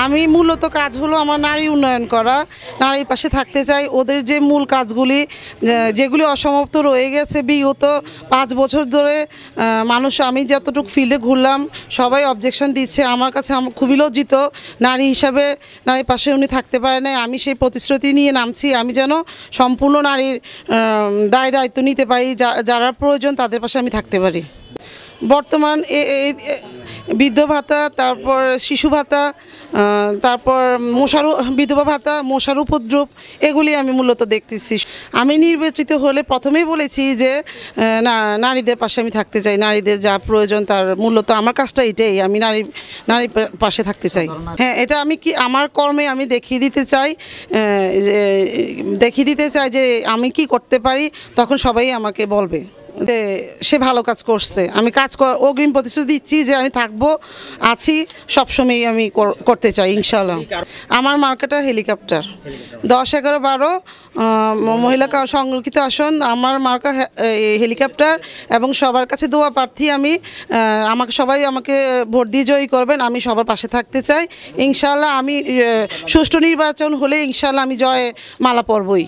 আমি মূলত কাজ হলো আমার নারী উন্নয়ন করা, নারীর পাশে থাকতে চাই। ওদের যে মূল কাজগুলি যেগুলি অসমাপ্ত রয়ে গেছে বিগত 5 বছর ধরে, মানুষ আমি যতটুকু ফিল্ডে ঘুরলাম সবাই অবজেকশন দিচ্ছে। আমার কাছে আমি খুবই লজ্জিত, নারী হিসাবে নারীর পাশে উনি থাকতে পারে না। আমি সেই প্রতিশ্রুতি নিয়ে নামছি, আমি যেন সম্পূর্ণ নারীর দায়িত্ব নিতে পারি, যারা প্রয়োজন তাদের পাশে আমি থাকতে পারি। বর্তমান বৃদ্ধ ভাতা, তারপর শিশু ভাতা, তারপর বিধবা ভাতা, মশার উপদ্রব, এগুলি আমি মূলত দেখতেছি। আমি নির্বাচিত হলে প্রথমেই বলেছি যে নারীদের পাশে আমি থাকতে চাই, নারীদের যা প্রয়োজন তার মূলত আমার কাজটা এটাই, আমি নারীর পাশে থাকতে চাই। হ্যাঁ, এটা আমি আমার কর্মে আমি দেখিয়ে দিতে চাই যে আমি কি করতে পারি, তখন সবাই আমাকে বলবে সে ভালো কাজ করছে। আমি অগ্রিম প্রতিশ্রুতি দিচ্ছি যে আমি থাকবো, আছি, সবসময় আমি করতে চাই ইনশাআল্লাহ। আমার মার্কাটা হেলিকপ্টার, 10, 11, 12 মহিলা সংরক্ষিত আসন, আমার মার্কা হেলিকপ্টার। এবং সবার কাছে দোয়া প্রার্থী আমি, সবাই আমাকে ভোট দিয়ে জয়ী করবেন। আমি সবার পাশে থাকতে চাই ইনশাআল্লাহ। আমি সুষ্ঠু নির্বাচন হলে ইনশাআল্লাহ আমি জয় মালা পরবই।